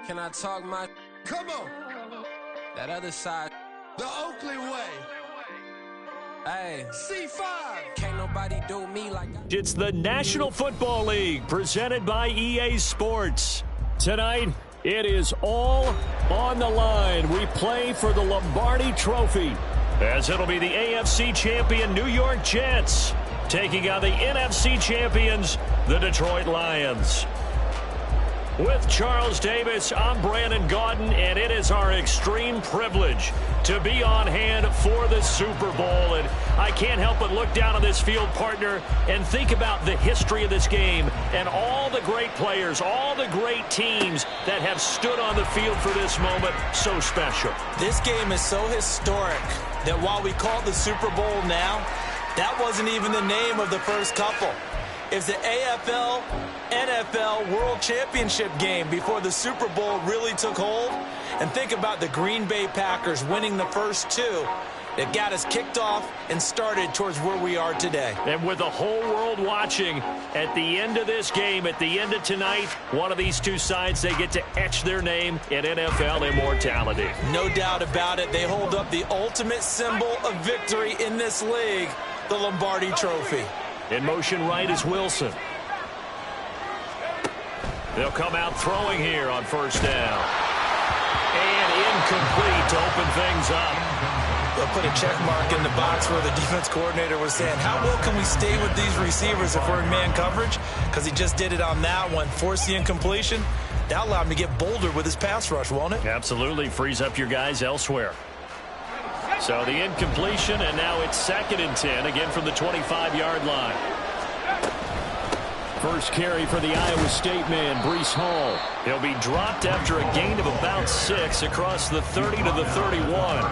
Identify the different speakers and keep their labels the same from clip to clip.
Speaker 1: Can I talk my...
Speaker 2: Come on.
Speaker 1: That other side.
Speaker 2: The Oakley way.
Speaker 1: Hey.
Speaker 2: C5.
Speaker 1: Can't nobody do me like I...
Speaker 3: It's the National Football League presented by EA Sports. Tonight, it is all on the line. We play for the Lombardi Trophy, as it'll be the AFC champion New York Jets taking on the NFC champions, the Detroit Lions. With Charles Davis, I'm Brandon Gaudin, and it is our extreme privilege to be on hand for the Super Bowl. And I can't help but look down on this field, partner, and think about the history of this game and all the great players, all the great teams that have stood on the field for this moment. So special.
Speaker 4: This game is so historic that while we call it the Super Bowl now, that wasn't even the name of the first couple. It's the AFL, NFL World Championship game before the Super Bowl really took hold. And think about the Green Bay Packers winning the first two that got us kicked off and started towards where we are today.
Speaker 3: And with the whole world watching, at the end of this game, at the end of tonight, one of these two sides, they get to etch their name in NFL immortality.
Speaker 4: No doubt about it. They hold up the ultimate symbol of victory in this league, the Lombardi Trophy.
Speaker 3: In motion right is Wilson. They'll come out throwing here on first down. And incomplete to open things up.
Speaker 4: They'll put a check mark in the box where the defense coordinator was saying, how well can we stay with these receivers if we're in man coverage? Because he just did it on that one, forced the incompletion. That allowed him to get bolder with his pass rush, won't it?
Speaker 3: Absolutely. Frees up your guys elsewhere. So the incompletion, and now it's 2nd and 10, again from the 25-yard line. First carry for the Iowa State man, Breece Hall. He'll be dropped after a gain of about 6 across the 30 to the 31.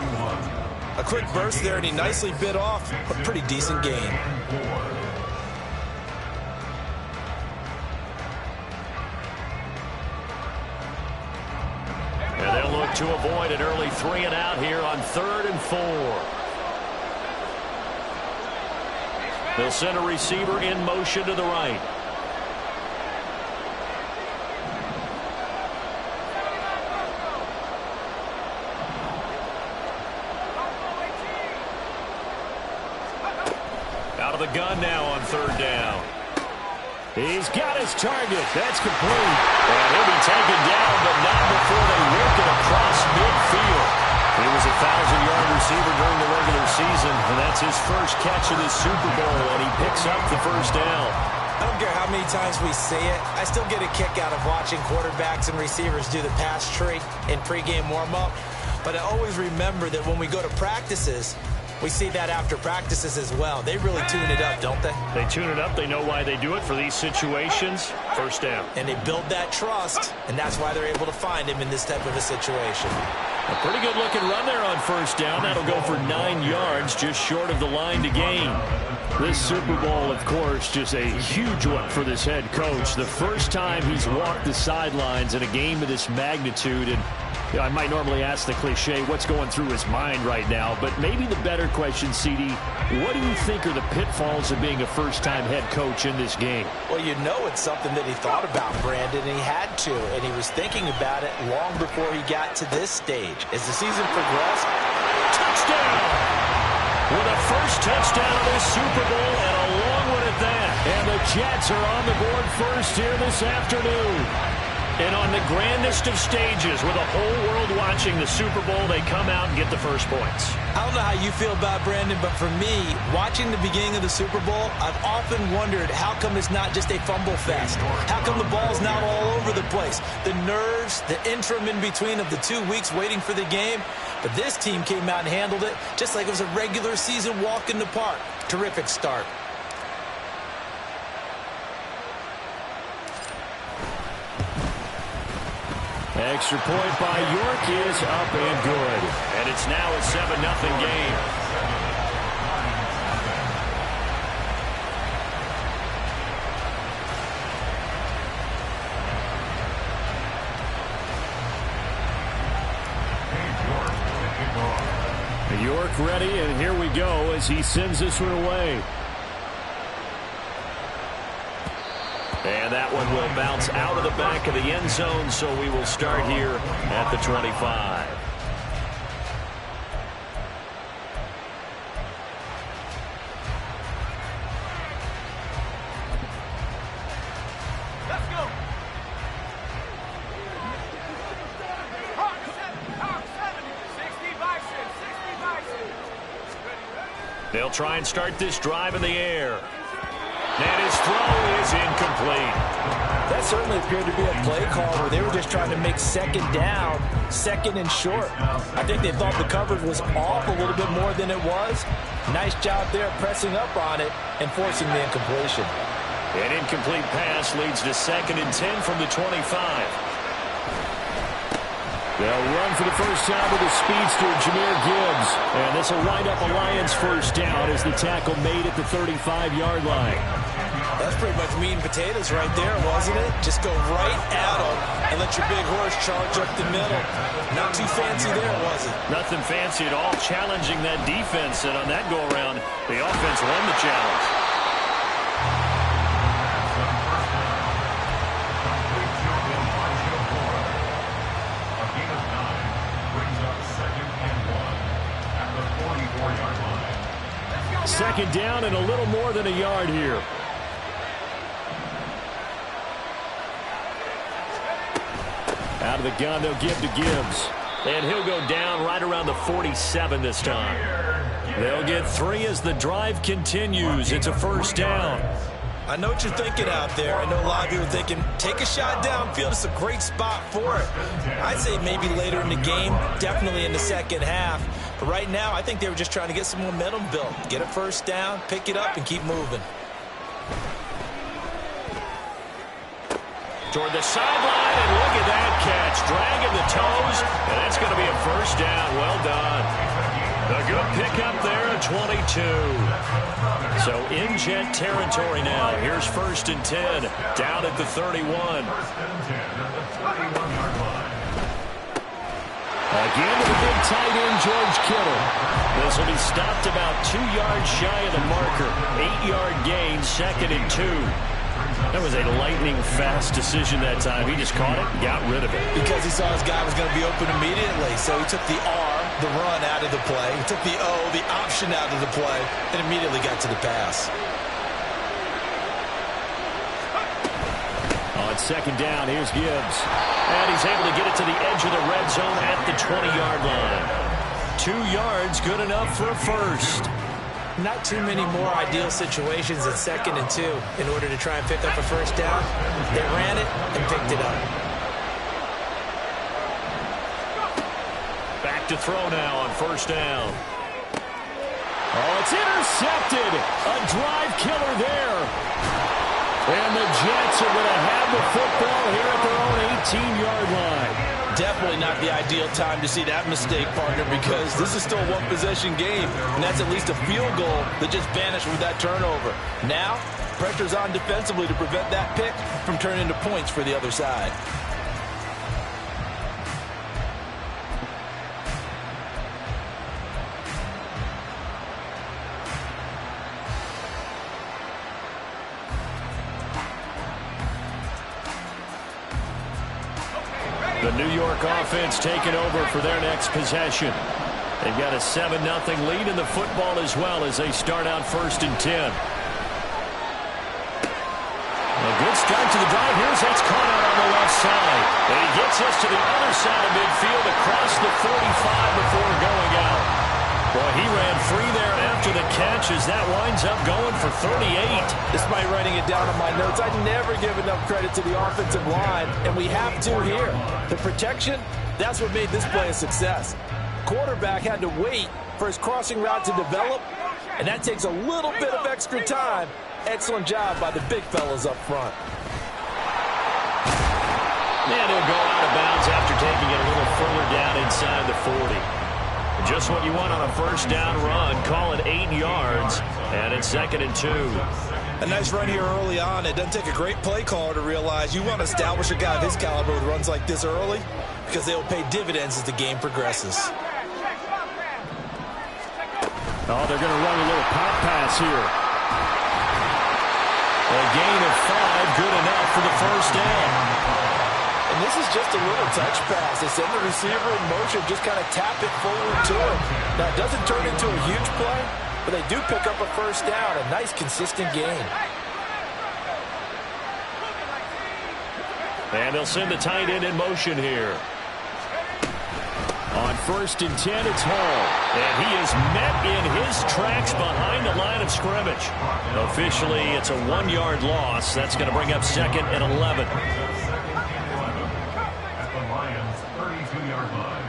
Speaker 4: A quick burst there, and he nicely bit off a pretty decent gain.
Speaker 3: And they'll look to avoid an early 3 and out here on 3rd and 4. They'll send a receiver in motion to the right. Out of the gun now on 3rd down. He's got his target. That's complete. And he'll be taken down, but not before they work it across midfield. He was a 1,000-yard receiver during the regular season, and that's his first catch of the Super Bowl, and he picks up the first down.
Speaker 4: I don't care how many times we say it, I still get a kick out of watching quarterbacks and receivers do the pass tree in pregame warm-up. But I always remember that when we go to practices, we see that after practices as well. They really tune it up, don't they?
Speaker 3: They tune it up. They know why they do it for these situations. First down.
Speaker 4: And they build that trust, and that's why they're able to find him in this type of a situation.
Speaker 3: A pretty good-looking run there on first down. That'll go for 9 yards, just short of the line to gain. This Super Bowl, of course, just a huge one for this head coach. The first time he's walked the sidelines in a game of this magnitude, and I might normally ask the cliche, what's going through his mind right now? But maybe the better question, CD, what do you think are the pitfalls of being a first-time head coach in this game?
Speaker 4: Well, you know it's something that he thought about, Brandon, and he had to. And he was thinking about it long before he got to this stage. As the season progressed,
Speaker 3: touchdown! With a first touchdown of this Super Bowl, and a long one at that. And the Jets are on the board first here this afternoon. And on the grandest of stages, with the whole world watching the Super Bowl, they come out and get the first points.
Speaker 4: I don't know how you feel about Brandon, but for me, watching the beginning of the Super Bowl, I've often wondered how come it's not just a fumble fest? How come the ball's not all over the place? The nerves, the interim in between of the 2 weeks waiting for the game. But this team came out and handled it just like it was a regular season walk in the park. Terrific start.
Speaker 3: Extra point by York is up and good. And it's now a 7-0 game. York ready, and here we go as he sends this one away. And that one will bounce out of the back of the end zone, so we will start here at the 25. They'll try and start this drive in the air. And his throw is incomplete.
Speaker 4: That certainly appeared to be a play call where they were just trying to make second down, second and short. I think they thought the coverage was off a little bit more than it was. Nice job there pressing up on it and forcing the incompletion.
Speaker 3: An incomplete pass leads to 2nd and 10 from the 25. They'll run for the first time with the speedster, Jahmyr Gibbs. And this will wind up a Lions first down as the tackle made at the 35-yard line.
Speaker 4: That's pretty much meat and potatoes right there, wasn't it? Just go right at them and let your big horse charge up the middle. Not too fancy there, was it?
Speaker 3: Nothing fancy at all, challenging that defense. And on that go-around, the offense won the challenge. Second down and a little more than a yard here. Out of the gun, they'll give to Gibbs. And he'll go down right around the 47 this time. They'll get 3 as the drive continues. It's a first down.
Speaker 4: I know what you're thinking out there. I know a lot of you are thinking, take a shot downfield. It's a great spot for it. I'd say maybe later in the game, definitely in the second half. But right now, I think they were just trying to get some momentum built. Get a first down, pick it up, and keep moving.
Speaker 3: Toward the sideline, and look at that catch. Dragging the toes, and that's going to be a first down. Well done. A good pickup there at 22. So in Jet territory now. Here's 1st and 10. Down at the 31. Again to the big tight end, George Kittle. This will be stopped about 2 yards shy of the marker. 8-yard gain, 2nd and 2. That was a lightning-fast decision that time. He just caught it and got rid of it.
Speaker 4: Because he saw his guy was going to be open immediately. So he took the R, the run, out of the play. He took the O, the option, out of the play, and immediately got to the pass.
Speaker 3: On 2nd down, here's Gibbs. And he's able to get it to the edge of the red zone at the 20-yard line. 2 yards, good enough for a first.
Speaker 4: Not too many more ideal situations in 2nd and 2 in order to try and pick up a first down. They ran it and picked it up.
Speaker 3: Back to throw now on 1st down. Oh, it's intercepted. A drive killer there. And the Jets are going to have the football here at their own 18-yard line.
Speaker 4: Definitely not the ideal time to see that mistake, partner, because this is still a one-possession game, and that's at least a field goal that just vanished with that turnover. Now, pressure's on defensively to prevent that pick from turning into points for the other side.
Speaker 3: The New York offense taking over for their next possession. They've got a 7-0 lead in the football as well as they start out 1st and 10. A good start to the drive. Here's that's caught out on the left side. And he gets us to the other side of midfield across the 45 before going out. Boy, he ran free there after the catch as that winds up going for 38.
Speaker 4: Despite writing it down on my notes, I never give enough credit to the offensive line, and we have to here. The protection, that's what made this play a success. Quarterback had to wait for his crossing route to develop, and that takes a little bit of extra time. Excellent job by the big fellas up front.
Speaker 3: And he'll go out of bounds after taking it a little further down inside the 40. Just what you want on a first down run. Call it 8 yards, and it's 2nd and 2.
Speaker 4: A nice run here early on. It doesn't take a great play caller to realize you want to establish a guy of his caliber with runs like this early because they will pay dividends as the game progresses.
Speaker 3: Oh, they're going to run a little pop pass here. A gain of 5, good enough for the first down.
Speaker 4: And this is just a little touch pass. They send the receiver in motion, just kind of tap it forward to him. Now, it doesn't turn into a huge play, but they do pick up a first down. A nice, consistent gain.
Speaker 3: And they'll send the tight end in motion here. On 1st and 10, it's Hall. And he is met in his tracks behind the line of scrimmage. Officially, it's a 1-yard loss. That's going to bring up 2nd and 11.
Speaker 5: At the Lions' 32-yard line.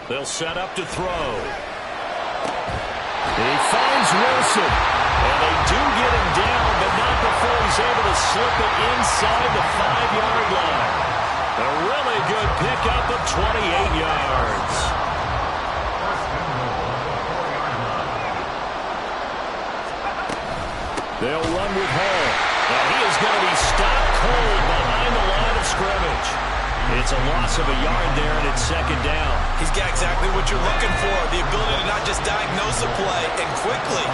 Speaker 3: They'll set up to throw. He finds Wilson. And they do get him down, but not before he's able to slip it inside the 5-yard line. A really good pickup of 28 yards. They'll run with Hall. And he is going to be stopped cold behind the line of scrimmage. It's a loss of a yard there, and it's 2nd down.
Speaker 4: He's got exactly what you're looking for, the ability to not just diagnose a play and quickly,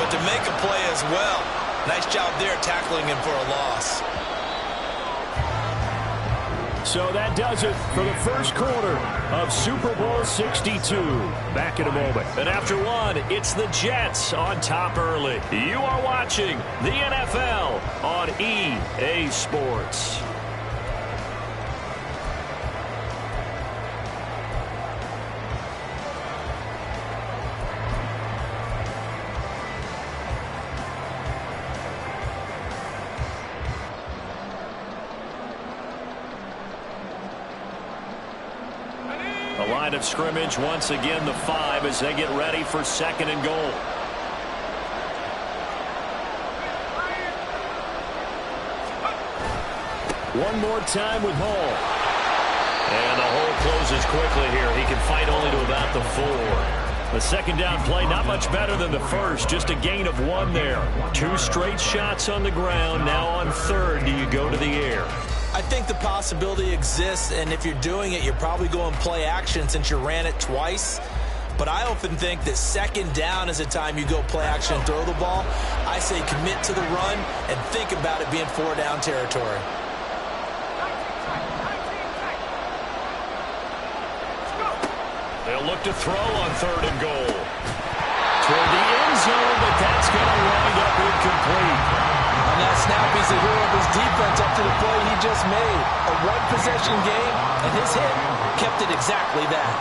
Speaker 4: but to make a play as well. Nice job there tackling him for a loss.
Speaker 3: So that does it for the first quarter of Super Bowl 62. Back in a moment. And after one, it's the Jets on top early. You are watching the NFL on EA Sports. Line of scrimmage once again the 5 as they get ready for 2nd and goal. One more time with Hall. And the hole closes quickly here. He can fight only to about the 4. The 2nd down play not much better than the first. Just a gain of 1 there. 2 straight shots on the ground. Now on 3rd, do you go to the air?
Speaker 4: I think the possibility exists, and if you're doing it, you're probably going play action since you ran it twice. But I often think that 2nd down is a time you go play action and throw the ball. I say commit to the run and think about it being 4-down territory.
Speaker 3: They'll look to throw on 3rd and goal. Toward the end zone, but that's going to wind up incomplete.
Speaker 4: On that snap, he's the hero of his defense up to the play he just made. A one-possession game, and his hit kept it exactly that.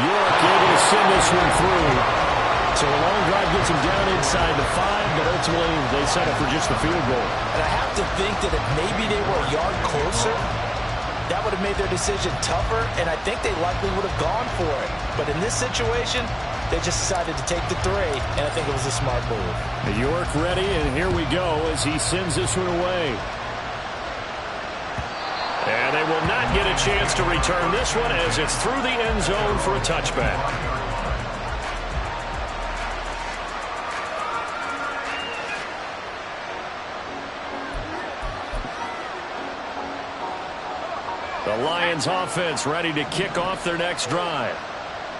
Speaker 3: York able to send this one through. So a long drive gets him down inside the 5, but ultimately they settle for just the field goal.
Speaker 4: And I have to think that if maybe they were a yard closer, that would have made their decision tougher, and I think they likely would have gone for it. But in this situation, they just decided to take the 3, and I think it was a smart move.
Speaker 3: York ready, and here we go as he sends this one away. And they will not get a chance to return this one as it's through the end zone for a touchback. The Lions offense ready to kick off their next drive.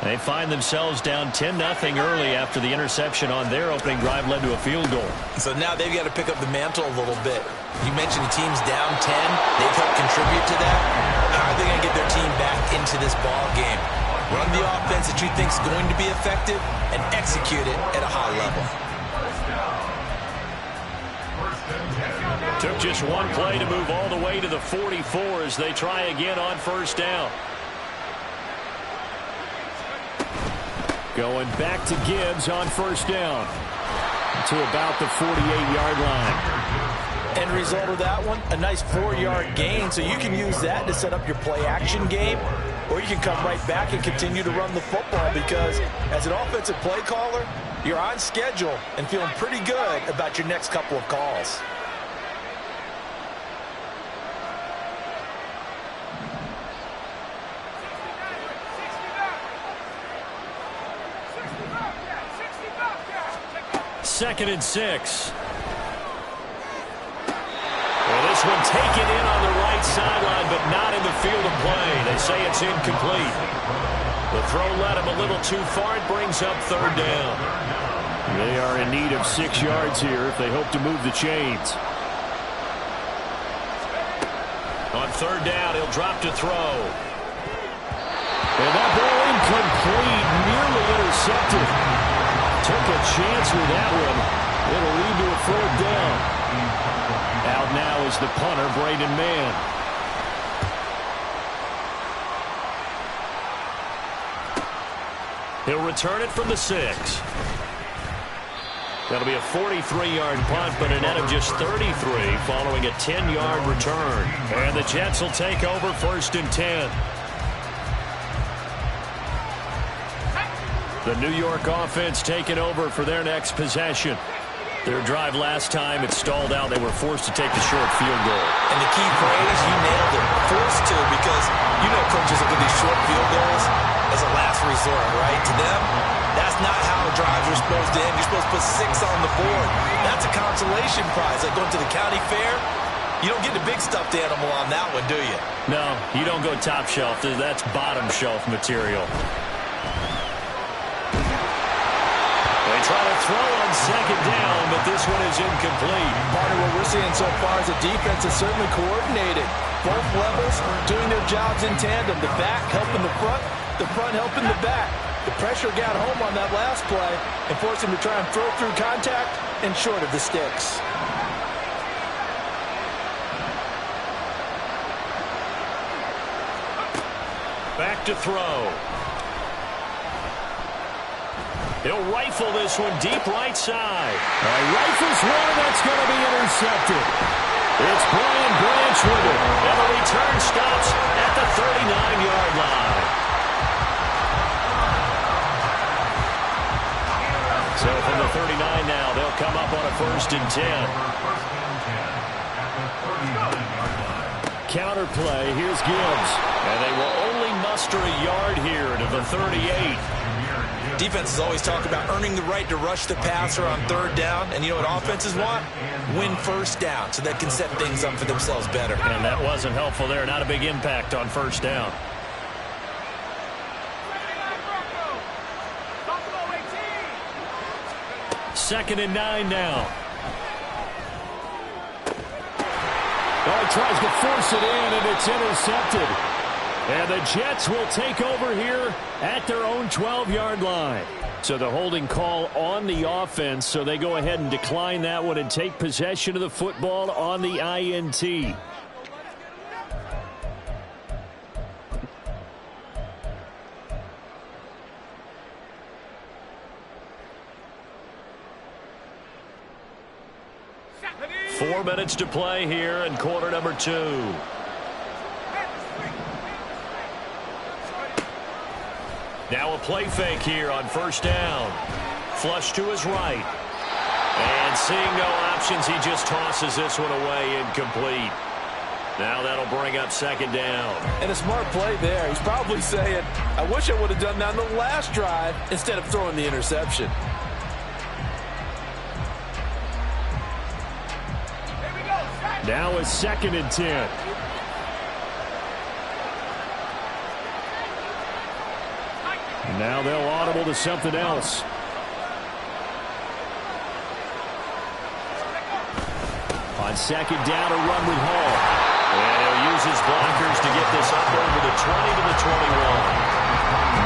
Speaker 3: They find themselves down 10-0 early after the interception on their opening drive led to a field goal.
Speaker 4: So now they've got to pick up the mantle a little bit. You mentioned the team's down 10. They've helped contribute to that. How are they going to get their team back into this ball game? Run the offense that you think is going to be effective and execute it at a high level.
Speaker 3: Took just one play to move all the way to the 44 as they try again on 1st down. Going back to Gibbs on 1st down to about the 48-yard line.
Speaker 4: End result of that one, a nice 4-yard gain, so you can use that to set up your play-action game, or you can come right back and continue to run the football because as an offensive play caller, you're on schedule and feeling pretty good about your next couple of calls.
Speaker 3: 2nd and 6. Well, this one taken in on the right sideline, but not in the field of play. They say it's incomplete. The throw led him a little too far. It brings up 3rd down. They are in need of 6 yards here if they hope to move the chains. On 3rd down, he'll drop to throw. And that ball incomplete, nearly intercepted. Took a chance with that one. It'll lead to a 4th down. Out now is the punter, Braden Mann. He'll return it from the 6. That'll be a 43-yard punt, but a net of just 33 following a 10-yard return. And the Jets will take over 1st and 10. The New York offense taking over for their next possession. Their drive last time, it stalled out. They were forced to take the short field goal.
Speaker 4: And the key phrase, you nailed it. Forced to, because you know coaches look at these short field goals as a last resort, right? To them, that's not how drives are supposed to end. You're supposed to put 6 on the board. That's a consolation prize. Like going to the county fair, you don't get the big stuffed animal on that one, do you?
Speaker 3: No, you don't go top shelf. That's bottom shelf material. Try to throw on 2nd down, but this one is incomplete.
Speaker 4: Partner, what we're seeing so far is the defense is certainly coordinated. Both levels doing their jobs in tandem. The back helping the front helping the back. The pressure got home on that last play and forced him to try and throw through contact and short of the sticks.
Speaker 3: Back to throw. He'll rifle this one deep right side. Rifles one, that's going to be intercepted. It's Brian Branch with it. And the return stops at the 39-yard line. So from the 39 now, they'll come up on a 1st and 10. Counter play, here's Gibbs. And they will only muster a yard here to the 38.
Speaker 4: Defenses always talk about earning the right to rush the passer on 3rd down. And you know what offenses want? Win 1st down so they can set things up for themselves better.
Speaker 3: And that wasn't helpful there. Not a big impact on 1st down. Second and 9 now. Oh, he tries to force it in, and it's intercepted. And the Jets will take over here at their own 12-yard line. So the holding call on the offense, so they go ahead and decline that one and take possession of the football on the INT. Four minutes to play here in quarter number 2. Now a play fake here on 1st down. Flush to his right. And seeing no options, he just tosses this one away, incomplete. Now that'll bring up 2nd down.
Speaker 4: And a smart play there. He's probably saying, I wish I would have done that on the last drive instead of throwing the interception.
Speaker 3: Now it's 2nd and 10. Now they'll audible to something else. On 2nd down, a run with Hall. And he'll use his blockers to get this up over the 20 to the 21.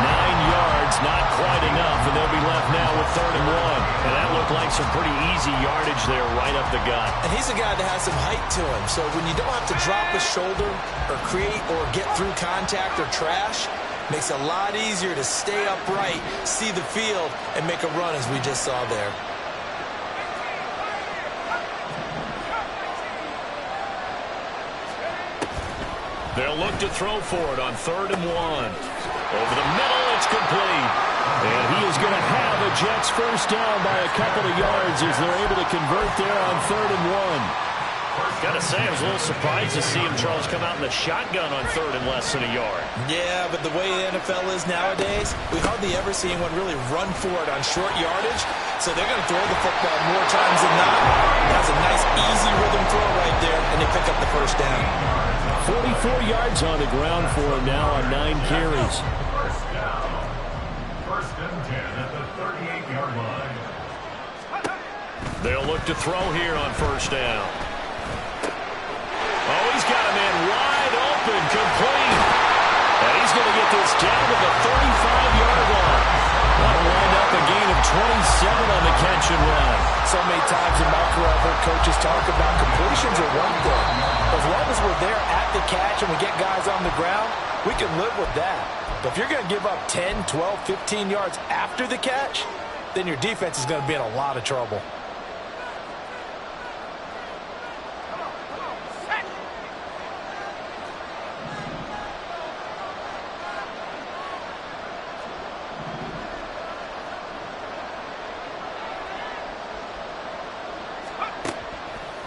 Speaker 3: 9 yards, not quite enough, and they'll be left now with 3rd and 1. And that looked like some pretty easy yardage there right up the gut.
Speaker 4: And he's a guy that has some height to him, so when you don't have to drop a shoulder or create or get through contact or trash, makes it a lot easier to stay upright, see the field, and make a run as we just saw there.
Speaker 3: They'll look to throw for it on 3rd and 1. Over the middle, it's complete. And he is going to have a Jets 1st down by a couple of yards as they're able to convert there on 3rd and 1. Gotta say, I was a little surprised to see him, Charles, come out in the shotgun on third and less than a yard.
Speaker 4: Yeah, but the way the NFL is nowadays, we hardly ever see anyone really run for it on short yardage. So they're going to throw the football more times than not. That's a nice, easy rhythm throw right there, and they pick up the first down.
Speaker 3: 44 yards on the ground for him now on 9 carries.
Speaker 5: First down. First and 10 at the 38-yard line.
Speaker 3: They'll look to throw here on first down. Oh, he's got a man wide open, complete. And he's going to get this down to the 35-yard line. That'll wind up a gain of 27 on the catch and run.
Speaker 4: So many times in my career, I've heard coaches talk about completions are one thing. As long as we're there at the catch and we get guys on the ground, we can live with that. But if you're going to give up 10, 12, 15 yards after the catch, then your defense is going to be in a lot of trouble.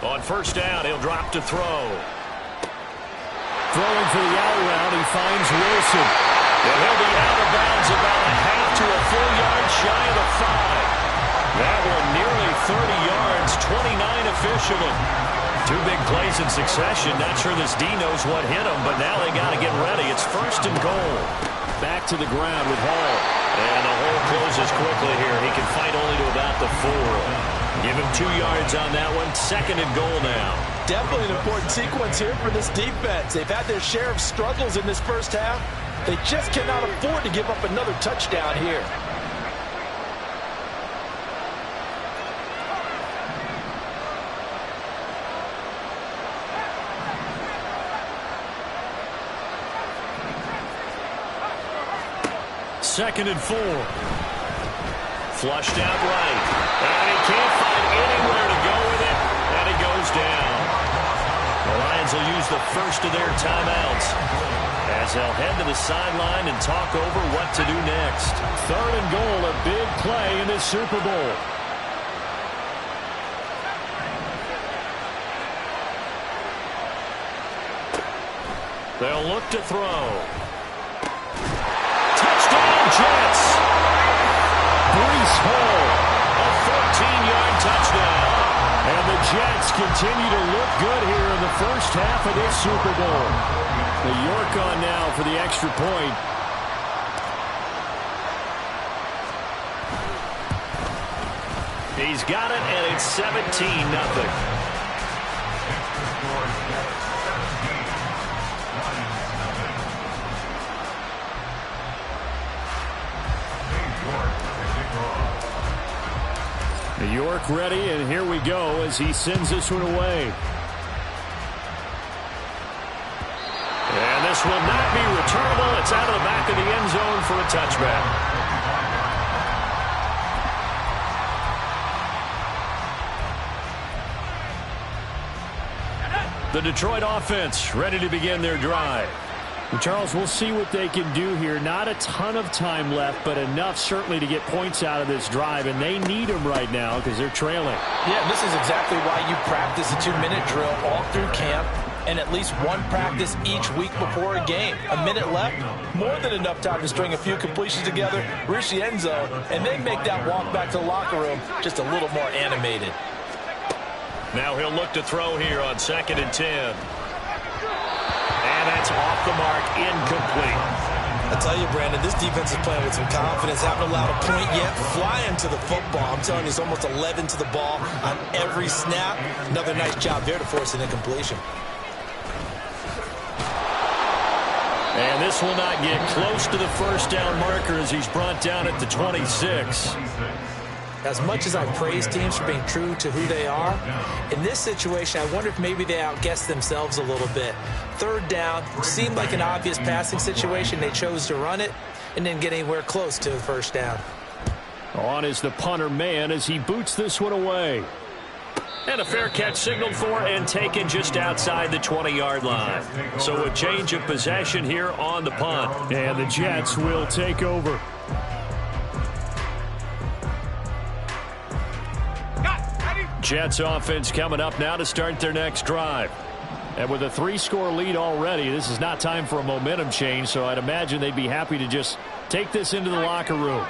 Speaker 3: On first down, he'll drop to throw. Throwing for the out route, he finds Wilson. And he'll be out of bounds about a half to a full yard shy of the 5. That one nearly 30 yards, 29 officially. 2 big plays in succession. Not sure this D knows what hit him, but now they got to get ready. It's first and goal. Back to the ground with Hall. And the hole closes quickly here. He can fight only to about the 4. Give him 2 yards on that one. Second and goal now.
Speaker 4: Definitely an important sequence here for this defense. They've had their share of struggles in this first half. They just cannot afford to give up another touchdown here.
Speaker 3: Second and 4. Flushed out right. And he can't find anywhere to go with it. And he goes down. The Lions will use the first of their timeouts as they'll head to the sideline and talk over what to do next. Third and goal, a big play in this Super Bowl. They'll look to throw. Touchdown, Jets. Breece Hall, a 14-yard touchdown. And the Jets continue to look good here in the first half of this Super Bowl. The York on now for the extra point. He's got it, and it's 17-0. York ready, and here we go as he sends this one away. And this will not be returnable. It's out of the back of the end zone for a touchback. The Detroit offense ready to begin their drive. Charles, we'll see what they can do here. Not a ton of time left, but enough certainly to get points out of this drive, and they need them right now because they're trailing.
Speaker 4: Yeah, this is exactly why you practice a 2-minute drill all through camp and at least one practice each week before a game. A minute left, more than enough time to string a few completions together, reach the end zone, and then make that walk back to the locker room just a little more animated.
Speaker 3: Now he'll look to throw here on 2nd and 10. And that's off the mark, incomplete.
Speaker 4: I tell you, Brandon, this defense is playing with some confidence. Haven't allowed a point yet. Flying to the football. I'm telling you, it's almost 11 to the ball on every snap. Another nice job there to force an incompletion.
Speaker 3: And this will not get close to the first down marker as he's brought down at the 26.
Speaker 4: As much as I praise teams for being true to who they are, in this situation, I wonder if maybe they outguessed themselves a little bit. Third down seemed like an obvious passing situation. They chose to run it and didn't get anywhere close to the first down.
Speaker 3: On is the punter man as he boots this one away. And a fair catch signaled for and taken just outside the 20-yard line. So a change of possession here on the punt. And the Jets will take over. Jets offense coming up now to start their next drive. And with a 3-score lead already, this is not time for a momentum change, so I'd imagine they'd be happy to just take this into the locker room.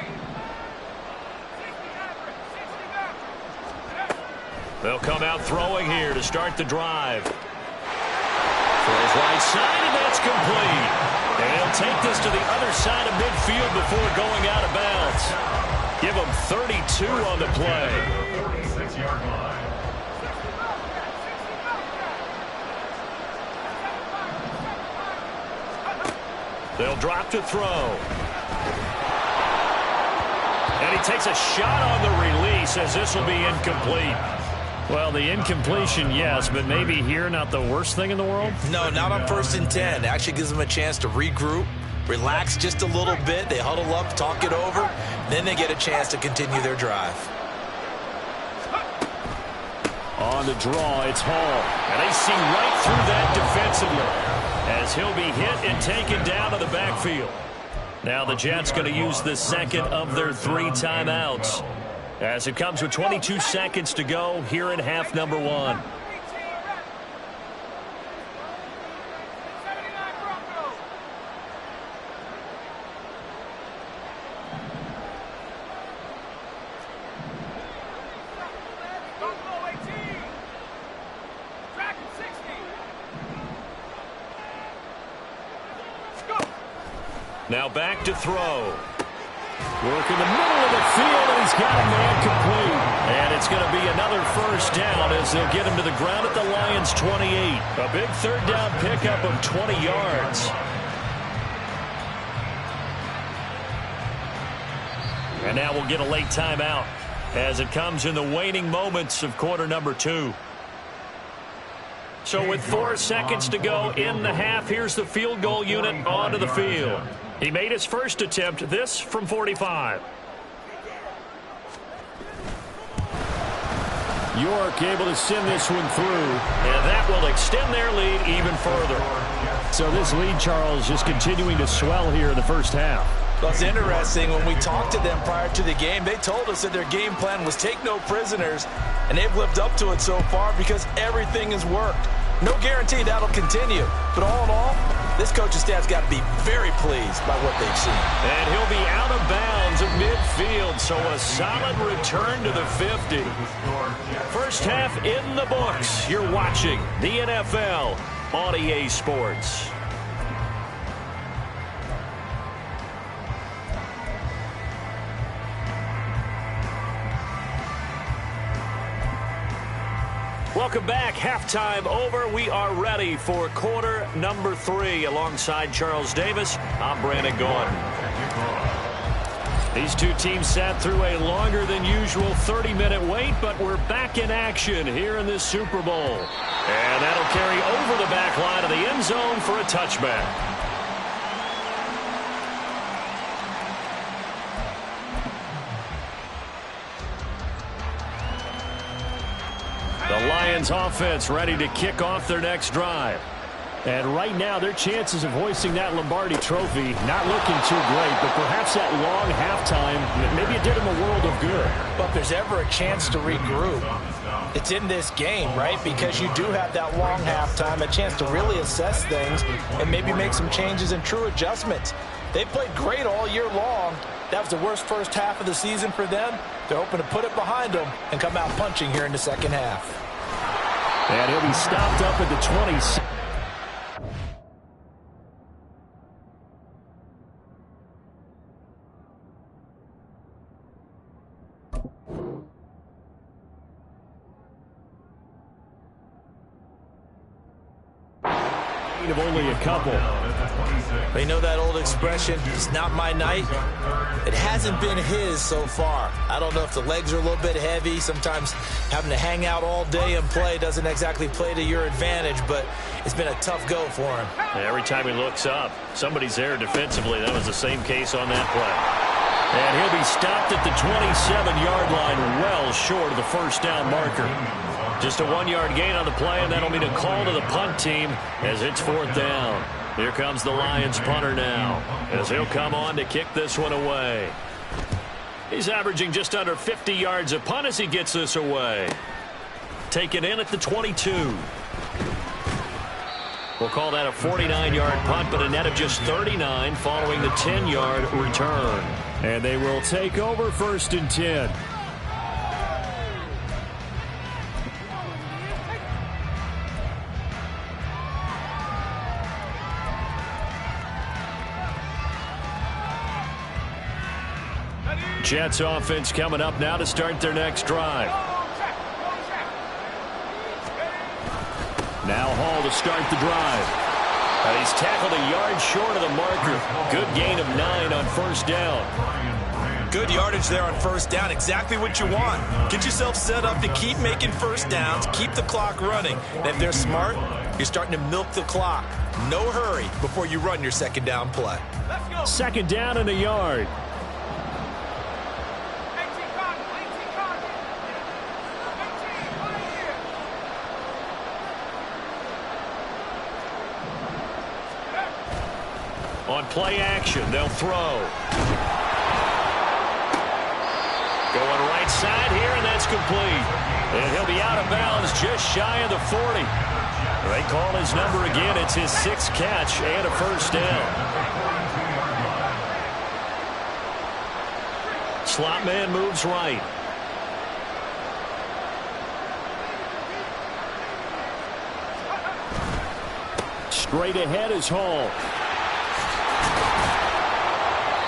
Speaker 3: They'll come out throwing here to start the drive. Throws right side, and that's complete. And he'll take this to the other side of midfield before going out of bounds. Give him 32 on the play.
Speaker 5: 46-yard line.
Speaker 3: They'll drop to throw. And he takes a shot on the release as this will be incomplete. Well, the incompletion, yes, but maybe here not the worst thing in the world?
Speaker 4: No, not on 1st and 10. Actually gives them a chance to regroup, relax just a little bit. They huddle up, talk it over, then they get a chance to continue their drive.
Speaker 3: On the draw, it's Hall. And they see right through that defensively as he'll be hit and taken down to the backfield. Now the Jets going to use the second of their 3 timeouts as it comes with 22 seconds to go here in half number 1. Now back to throw. Work in the middle of the field, and he's got a man complete. And it's going to be another first down as they'll get him to the ground at the Lions' 28. A big third down pickup of 20 yards. And now we'll get a late timeout as it comes in the waning moments of quarter number 2. So with 4 seconds to go in the half, here's the field goal unit onto the field. He made his first attempt, this from 45. York able to send this one through, and that will extend their lead even further. So this lead, Charles, just continuing to swell here in the first half.
Speaker 4: Well, it's interesting. When we talked to them prior to the game, they told us that their game plan was take no prisoners, and they've lived up to it so far because everything has worked. No guarantee that'll continue. But all in all, this coaching staff's got to be very pleased by what they've seen.
Speaker 3: And he'll be out of bounds at midfield, so a solid return to the 50. First half in the books. You're watching the NFL on EA Sports. Welcome back. Halftime over. We are ready for quarter number 3. Alongside Charles Davis, I'm Brandon Gordon. These two teams sat through a longer than usual 30-minute wait, but we're back in action here in this Super Bowl. And that'll carry over the back line of the end zone for a touchback. The Lions offense ready to kick off their next drive. And right now, their chances of hoisting that Lombardi trophy not looking too great, but perhaps that long halftime, maybe it did them a world of good.
Speaker 4: But if there's ever a chance to regroup, it's in this game, right? Because you do have that long halftime, a chance to really assess things and maybe make some changes and true adjustments. They played great all year long. That was the worst first half of the season for them. They're hoping to put it behind them and come out punching here in the second half.
Speaker 3: And he'll be stopped up at the 20. Of only a couple.
Speaker 4: You know that old expression, it's not my night? It hasn't been his so far. I don't know if the legs are a little bit heavy. Sometimes having to hang out all day and play doesn't exactly play to your advantage, but it's been a tough go for him.
Speaker 3: Every time he looks up, somebody's there defensively. That was the same case on that play. And he'll be stopped at the 27-yard line, well short of the first down marker. Just a 1-yard gain on the play, and that'll mean a call to the punt team as it's 4th down. Here comes the Lions punter now as he'll come on to kick this one away. He's averaging just under 50 yards a punt as he gets this away. taken in at the 22. We'll call that a 49-yard punt, but a net of just 39 following the 10-yard return. And they will take over 1st and 10. Jets offense coming up now to start their next drive. Now Hall to start the drive. And he's tackled a yard short of the marker. Good gain of 9 on 1st down.
Speaker 4: Good yardage there on 1st down. Exactly what you want. Get yourself set up to keep making 1st downs, keep the clock running. And if they're smart, you're starting to milk the clock. No hurry before you run your 2nd down play.
Speaker 3: 2nd down and a yard. On play action, they'll throw. Going right side here, and that's complete. And he'll be out of bounds just shy of the 40. They call his number again. It's his 6th catch and a 1st down. Slot man moves right. Straight ahead is Hall.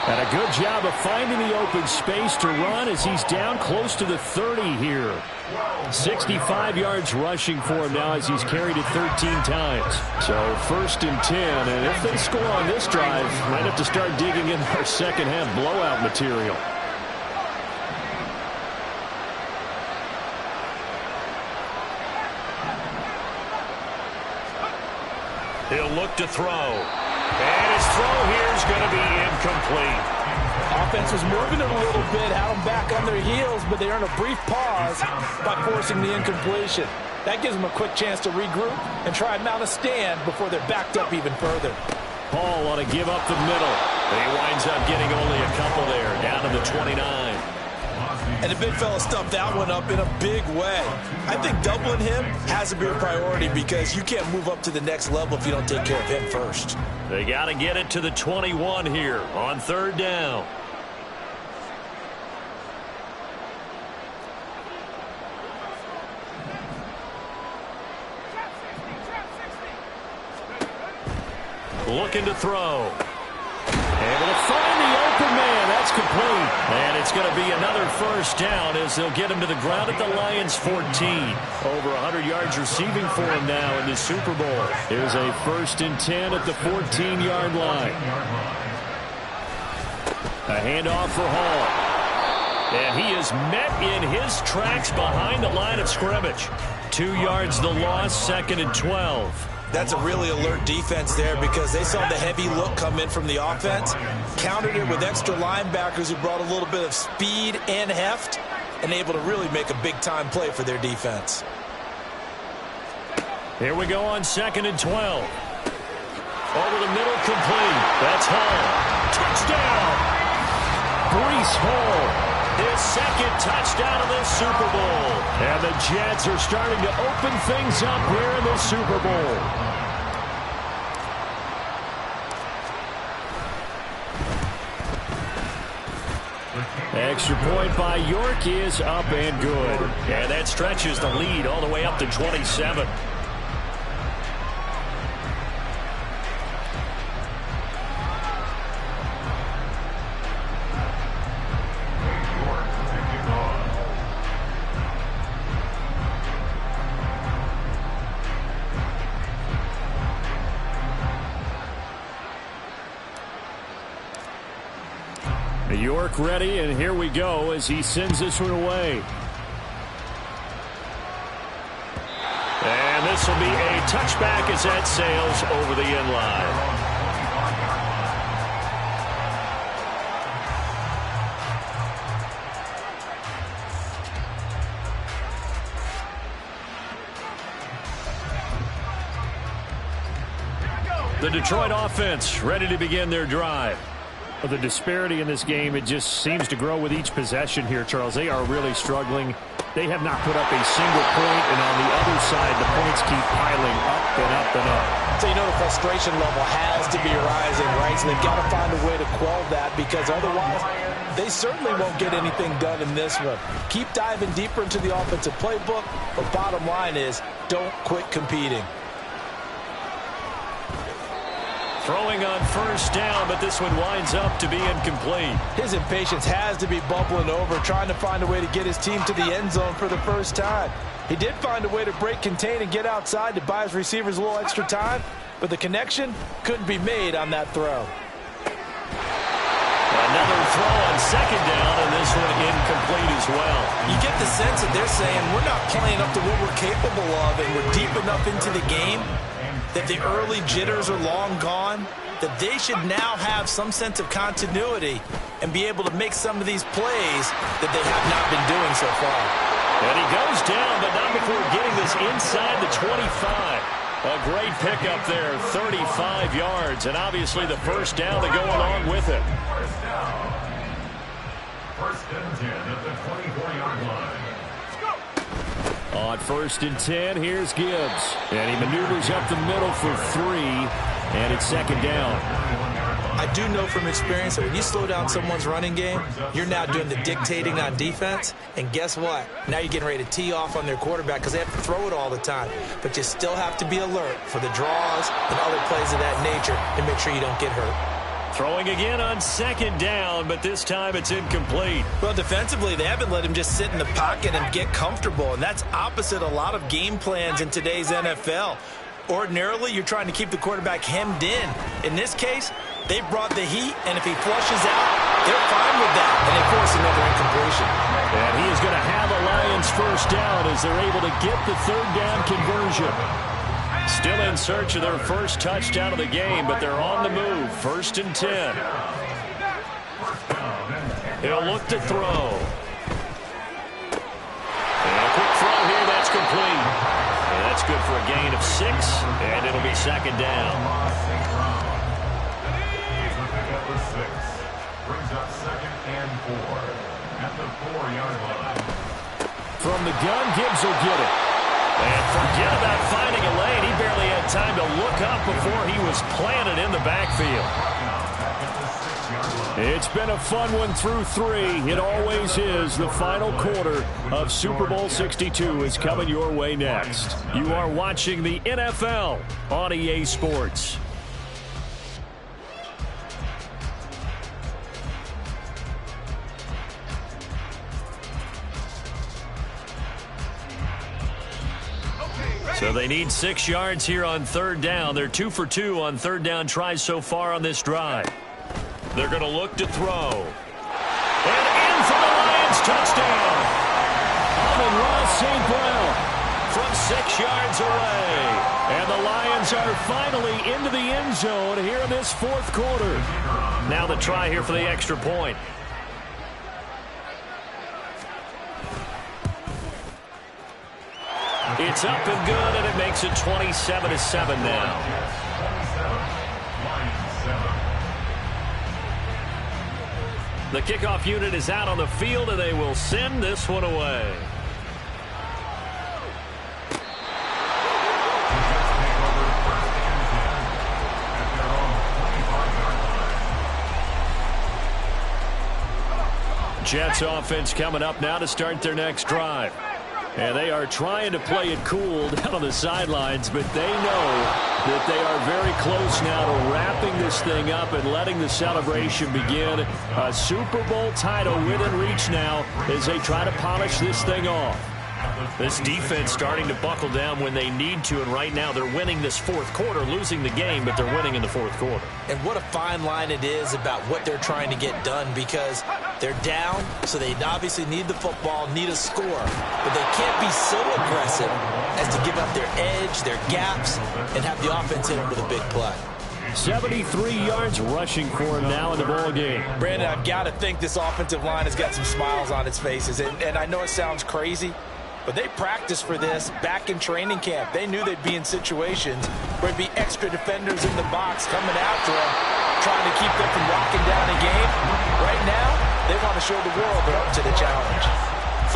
Speaker 3: And a good job of finding the open space to run as he's down close to the 30 here. 65 yards rushing for him now as he's carried it 13 times. So 1st and 10, and if they score on this drive, might have to start digging in our 2nd half blowout material. He'll look to throw. And his throw here is going to be incomplete.
Speaker 4: Offense was moving it a little bit, had them back on their heels, but they earned a brief pause by forcing the incompletion. That gives them a quick chance to regroup and try and mount a stand before they're backed up even further.
Speaker 3: Paul want to give up the middle. But he winds up getting only a couple there, down to the 29.
Speaker 4: And the big fella stuffed that one up in a big way. I think doubling him has to be a priority because you can't move up to the next level if you don't take care of him first.
Speaker 3: They got to get it to the 21 here on 3rd down. Looking to throw. Able to find the open man. That's complete. And it's going to be another 1st down as they'll get him to the ground at the Lions' 14. Over 100 yards receiving for him now in the Super Bowl. Here's a 1st and 10 at the 14-yard line. A handoff for Hall. And he is met in his tracks behind the line of scrimmage. 2 yards the loss, 2nd and 12.
Speaker 4: That's a really alert defense there because they saw the heavy look come in from the offense, countered it with extra linebackers who brought a little bit of speed and heft, and able to really make a big-time play for their defense.
Speaker 3: Here we go on 2nd and 12. Over the middle, complete. That's Hall. Touchdown! Breece Hall. His 2nd touchdown of this Super Bowl. And the Jets are starting to open things up here in the Super Bowl. Extra point by York is up and good. And that stretches the lead all the way up to 27. York ready, and here we go as he sends this one away. And this will be a touchback as that sails over the end line. The Detroit offense ready to begin their drive. The disparity in this game, it just seems to grow with each possession here, Charles. They are really struggling. They have not put up a single point, and on the other side, the points keep piling up and up and up.
Speaker 4: So you know the frustration level has to be rising, right? So they've got to find a way to quell that, because otherwise they certainly won't get anything done in this one. Keep diving deeper into the offensive playbook, but bottom line is don't quit competing.
Speaker 3: Throwing on first down, but this one winds up to be incomplete.
Speaker 4: His impatience has to be bubbling over, trying to find a way to get his team to the end zone for the first time. He did find a way to break contain and get outside to buy his receivers a little extra time, but the connection couldn't be made on that throw.
Speaker 3: Another throw on second down, and this one incomplete as well.
Speaker 4: You get the sense that they're saying we're not playing up to what we're capable of, and we're deep enough into the game that the early jitters are long gone, that they should now have some sense of continuity and be able to make some of these plays that they have not been doing so far.
Speaker 3: And he goes down, but not before getting this inside the 25. A great pickup there, 35 yards, and obviously the first down to go along with it.
Speaker 5: First and 10 at the 24-yard line.
Speaker 3: On first and 10, here's Gibbs. And he maneuvers up the middle for 3, and it's second down.
Speaker 4: I do know from experience that when you slow down someone's running game, you're now doing the dictating on defense. And guess what? Now you're getting ready to tee off on their quarterback because they have to throw it all the time. But you still have to be alert for the draws and other plays of that nature to make sure you don't get hurt.
Speaker 3: Throwing again on second down, but this time it's incomplete.
Speaker 4: Well, defensively, they haven't let him just sit in the pocket and get comfortable, and that's opposite a lot of game plans in today's NFL. Ordinarily, you're trying to keep the quarterback hemmed in. In this case, they brought the heat, and if he flushes out, they're fine with that, and they force another incompletion.
Speaker 3: And he is going to have a Lions first down as they're able to get the third down conversion. Still in search of their first touchdown of the game, but they're on the move. First and 10. He'll look to throw. And a quick throw here, that's complete. And that's good for a gain of 6, and it'll be second down.
Speaker 5: Brings up second and 4 at the 4-yard line.
Speaker 3: From the gun, Gibbs will get it. And forget about finding a lane. He barely had time to look up before he was planted in the backfield. It's been a fun one through 3. It always is. The final quarter of Super Bowl 62 is coming your way next. You are watching the NFL on EA Sports. So they need 6 yards here on third down. They're 2 for 2 on third down tries so far on this drive. They're going to look to throw. And in for the Lions, touchdown. Amon-Ra St. Brown from 6 yards away. And the Lions are finally into the end zone here in this fourth quarter. Now the try here for the extra point. It's up and good, and it makes it 27-7 now. The kickoff unit is out on the field, and they will send this one away. Jets offense coming up now to start their next drive. And they are trying to play it cool down on the sidelines, but they know that they are very close now to wrapping this thing up and letting the celebration begin. A Super Bowl title within reach now as they try to polish this thing off. This defense starting to buckle down when they need to, and right now they're winning this fourth quarter, losing the game, but they're winning in the fourth quarter.
Speaker 4: And what a fine line it is about what they're trying to get done, because they're down, so they obviously need the football, need a score, but they can't be so aggressive as to give up their edge, their gaps, and have the offense hit them with a big play.
Speaker 3: 73 yards rushing for him now in the ball game.
Speaker 4: Brandon, I've got to think this offensive line has got some smiles on its faces, and I know it sounds crazy, but they practiced for this back in training camp. They knew they'd be in situations where there'd be extra defenders in the box coming after them, trying to keep them from locking down a game. Right now, they want to show the world they're up to the challenge.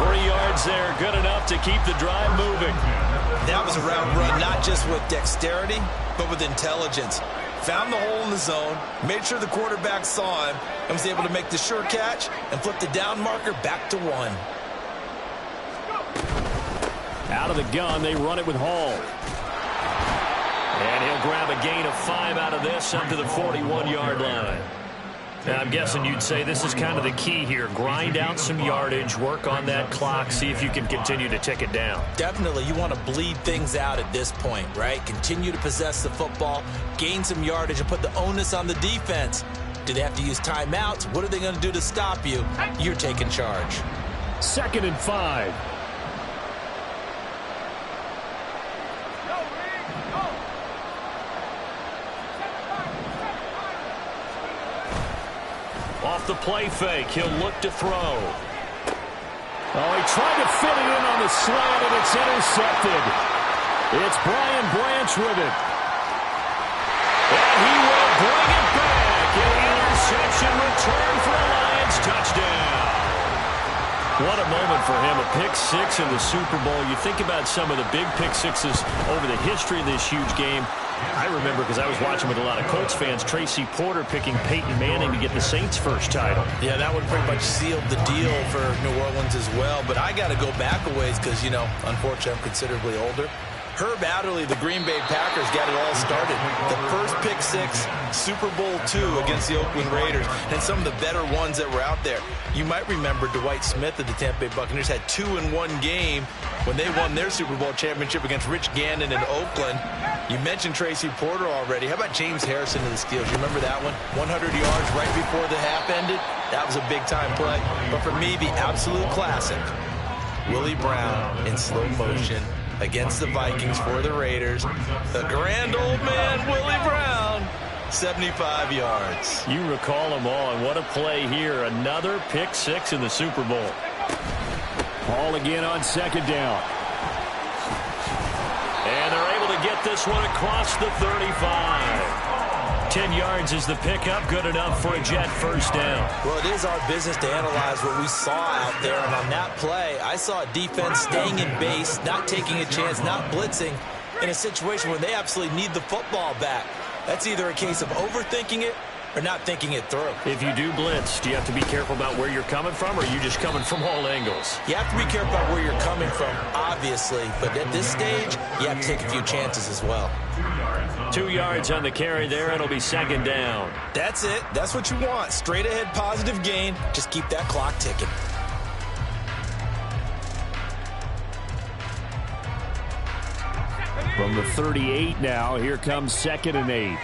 Speaker 3: 3 yards there, good enough to keep the drive moving.
Speaker 4: That was a route run, not just with dexterity, but with intelligence. Found the hole in the zone, made sure the quarterback saw him, and was able to make the sure catch and flip the down marker back to 1.
Speaker 3: Out of the gun, they run it with Hall. And he'll grab a gain of 5 out of this up to the 41-yard line. Now, I'm guessing you'd say this is kind of the key here. Grind out some yardage, work on that clock, see if you can continue to tick it down.
Speaker 4: Definitely. You want to bleed things out at this point, right? Continue to possess the football, gain some yardage, and put the onus on the defense. Do they have to use timeouts? What are they going to do to stop you? You're taking charge.
Speaker 3: 2nd and 5. Off the play fake, he'll look to throw. Oh, he tried to fit it in on the slant, and it's intercepted. It's Brian Branch with it. And he will bring it back. An interception return for a Lions touchdown. What a moment for him, a pick 6 in the Super Bowl. You think about some of the big pick 6s over the history of this huge game. I remember, because I was watching with a lot of Colts fans, Tracy Porter picking Peyton Manning to get the Saints' first title.
Speaker 4: Yeah, that would pretty much seal the deal for New Orleans as well. But I got to go back a ways because, you know, unfortunately I'm considerably older. Herb Adderley, the Green Bay Packers, got it all started. The first pick 6, Super Bowl II against the Oakland Raiders, and some of the better ones that were out there. You might remember Dwight Smith of the Tampa Bay Buccaneers had 2 in one game when they won their Super Bowl championship against Rich Gannon in Oakland. You mentioned Tracy Porter already. How about James Harrison of the Steelers? You remember that one? 100 yards right before the half ended. That was a big-time play. But for me, the absolute classic, Willie Brown in slow motion against the Vikings for the Raiders. The grand old man, Willie Brown, 75 yards.
Speaker 3: You recall them all, and what a play here. Another pick 6 in the Super Bowl. Ball again on 2nd down. And they're able to get this one across the 35. 10 yards is the pickup, good enough for a Jet first down.
Speaker 4: Well, it is our business to analyze what we saw out there, and on that play, I saw a defense staying in base, not taking a chance, not blitzing, in a situation where they absolutely need the football back. That's either a case of overthinking it or not thinking it through.
Speaker 3: If you do blitz, do you have to be careful about where you're coming from, or are you just coming from all angles?
Speaker 4: You have to be careful about where you're coming from, obviously, but at this stage, you have to take a few chances as well.
Speaker 3: 2 yards on the carry there. It'll be 2nd down.
Speaker 4: That's it. That's what you want. Straight ahead positive gain. Just keep that clock ticking.
Speaker 3: From the 38 now, here comes 2nd and 8.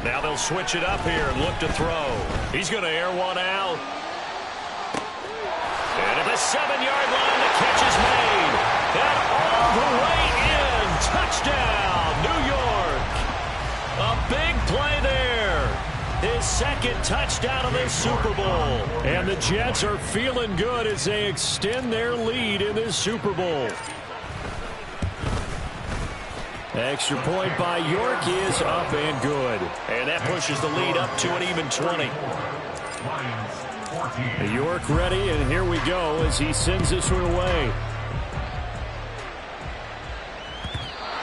Speaker 3: Now they'll switch it up here and look to throw. He's going to air one out. And at the 7-yard line, the catch is made. And all the way in. Touchdown, New York. A big play there. His 2nd touchdown of this Super Bowl. And the Jets are feeling good as they extend their lead in this Super Bowl. Extra point by York is up and good. And that pushes the lead up to an even 20. York ready, and here we go as he sends this one away.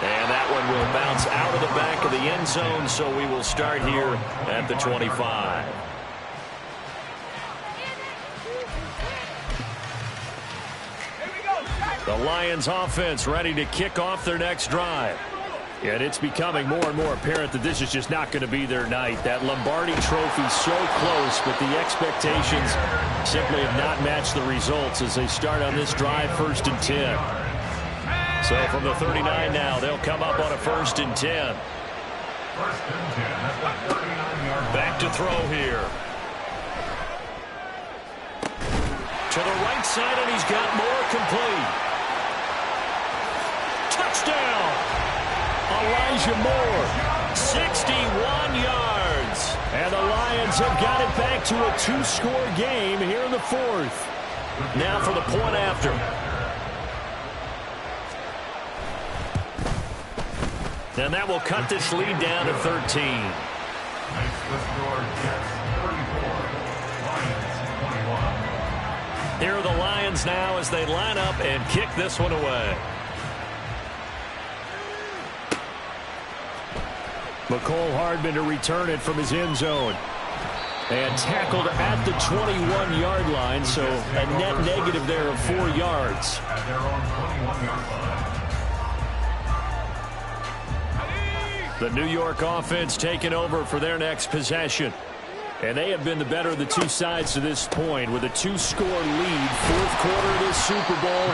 Speaker 3: And that one will bounce out of the back of the end zone, so we will start here at the 25. The Lions offense ready to kick off their next drive. And it's becoming more and more apparent that this is just not going to be their night. That Lombardi Trophy so close, but the expectations simply have not matched the results as they start on this drive 1st and 10. So from the 39 now, they'll come up on a 1st and 10. Back to throw here. To the right side, and he's got more complete. touchdown. Elijah Moore, 61 yards. And the Lions have got it back to a 2-score game here in the fourth. Now for the point after. And that will cut this lead down to 13. Here are the Lions now as they line up and kick this one away. McCole Hardman to return it from his end zone. And tackled at the 21-yard line, so a net negative there of 4 yards.
Speaker 5: At their own 21-yard line.
Speaker 3: The New York offense taking over for their next possession. And they have been the better of the two sides to this point with a 2-score lead, fourth quarter of this Super Bowl,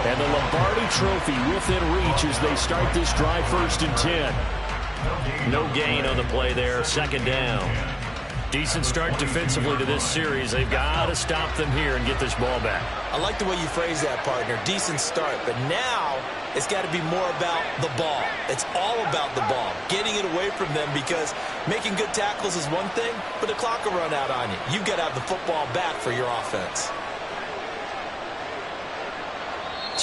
Speaker 3: and the Lombardi Trophy within reach as they start this drive 1st and 10. No gain on the play there, 2nd down. Decent start defensively to this series. They've got to stop them here and get this ball back.
Speaker 4: I like the way you phrase that, partner. Decent start, but now it's got to be more about the ball. It's all about the ball, getting it away from them, because making good tackles is one thing, but the clock will run out on you. You've got to have the football back for your offense.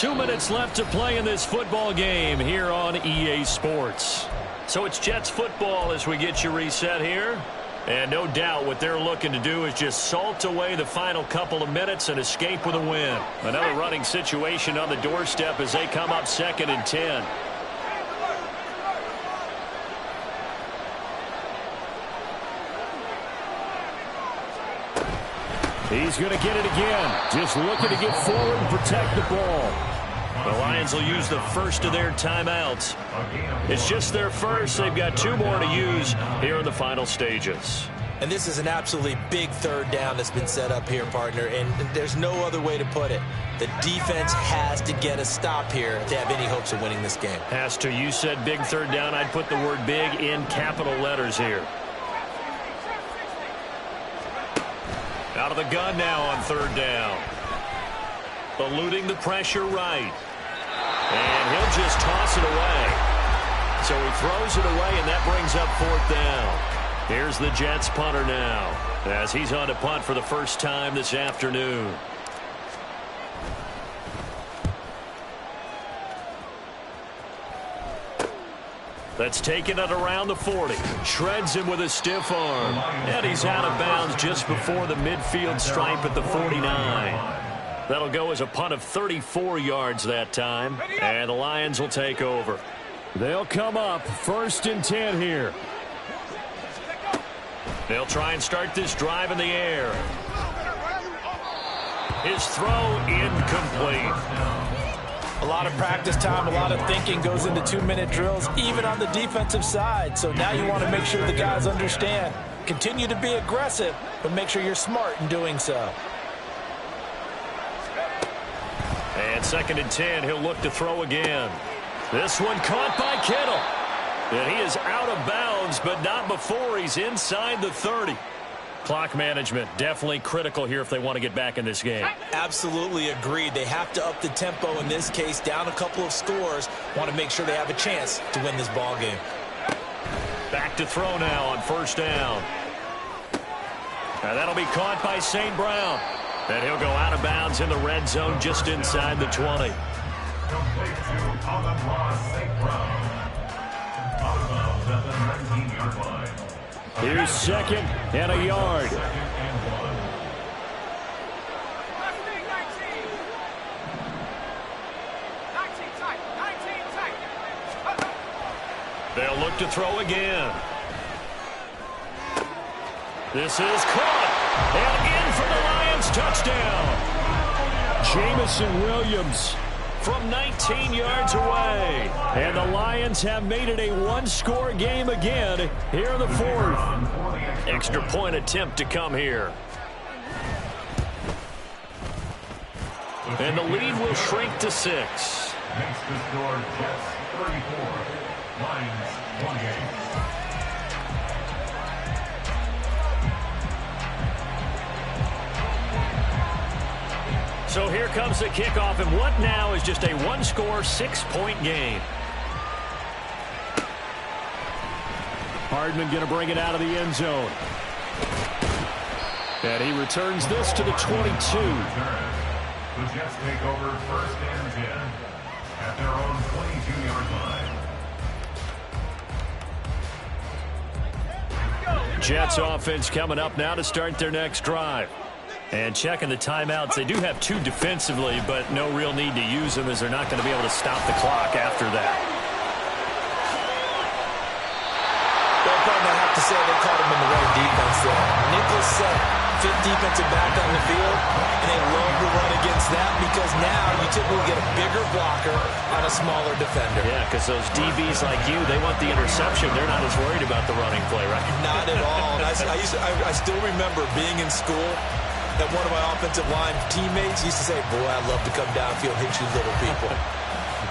Speaker 3: 2 minutes left to play in this football game here on EA Sports. So it's Jets football as we get you reset here. And no doubt what they're looking to do is just salt away the final couple of minutes and escape with a win. Another running situation on the doorstep as they come up 2nd and 10. He's going to get it again. Just looking to get forward and protect the ball. The Lions will use the first of their timeouts. It's just their first. They've got 2 more to use here in the final stages.
Speaker 4: And this is an absolutely big 3rd down that's been set up here, partner, and there's no other way to put it. The defense has to get a stop here to have any hopes of winning this game.
Speaker 3: Has to. You said big 3rd down. I'd put the word big in capital letters here. Out of the gun now on 3rd down. Eluding the pressure right. And he'll just toss it away. So he throws it away, and that brings up 4th down. Here's the Jets punter now as he's on to punt for the first time this afternoon. That's taken it around the 40. Shreds him with a stiff arm. And he's out of bounds just before the midfield stripe at the 49. That'll go as a punt of 34 yards that time. And the Lions will take over. They'll come up 1st and 10 here. They'll try and start this drive in the air. His throw incomplete.
Speaker 4: A lot of practice time, a lot of thinking goes into 2-minute drills, even on the defensive side. So now you want to make sure the guys understand. Continue to be aggressive, but make sure you're smart in doing so.
Speaker 3: And 2nd and 10, he'll look to throw again. This one caught by Kittle. And he is out of bounds, but not before he's inside the 30. Clock management definitely critical here if they want to get back in this game.
Speaker 4: Absolutely agreed. They have to up the tempo in this case, down a couple of scores. Want to make sure they have a chance to win this ball game.
Speaker 3: Back to throw now on 1st down. And that'll be caught by St. Brown. And he'll go out of bounds in the red zone just inside the 20.
Speaker 5: Complete to Allen St. Brown. Out of bounds at the 19-yard line.
Speaker 3: Here's 2nd and a yard. They'll look to throw again. This is caught. And in for the Lions touchdown. Jamison Williams from 19 yards away. And the Lions have made it a 1-score game again here in the 4th. Extra point attempt to come here. And the lead will shrink to 6.
Speaker 5: Makes the score Jets 34, Lions 28.
Speaker 3: So here comes the kickoff, and what now is just a 1-score, 6-point game. Hardman going to bring it out of the end zone. And he returns this to the 22.
Speaker 5: The Jets take over first and 10 at their own 22-yard line.
Speaker 3: Jets offense coming up now to start their next drive. And checking the timeouts. They do have 2 defensively, but no real need to use them as they're not going to be able to stop the clock after that.
Speaker 4: Well, partner, I have to say they caught him in the right defense there. Nickel set, 5th defensive back on the field, and they love to run against that because now you typically get a bigger blocker on a smaller defender.
Speaker 3: Yeah, because those DBs like you, they want the interception. They're not as worried about the running play, right?
Speaker 4: Not at all. I still remember being in school that one of my offensive line teammates used to say, boy, I'd love to come downfield and hit you little people.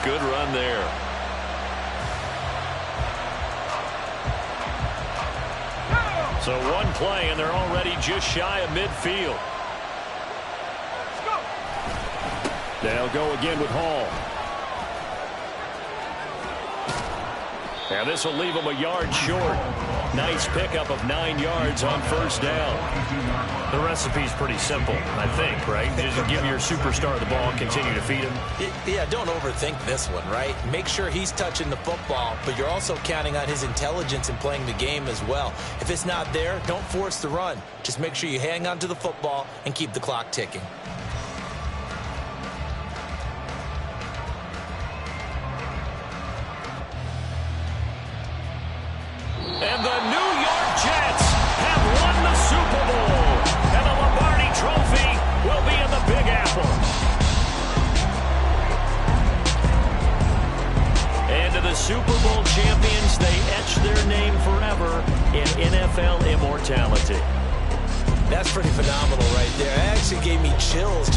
Speaker 3: Good run there. So one play, and they're already just shy of midfield. They'll go again with Hall. And this will leave them a yard short. Nice pickup of 9 yards on first down. The recipe's pretty simple, I think, right? Just give your superstar the ball, continue to feed him.
Speaker 4: Yeah, don't overthink this one, right? Make sure he's touching the football, but you're also counting on his intelligence in playing the game as well. If it's not there, don't force the run. Just make sure you hang on to the football and keep the clock ticking.
Speaker 3: And the New York Jets have won the Super Bowl. And the Lombardi Trophy will be in the Big Apple. And to the Super Bowl champions, they etch their name forever in NFL immortality.
Speaker 4: That's pretty phenomenal right there. It actually gave me chills.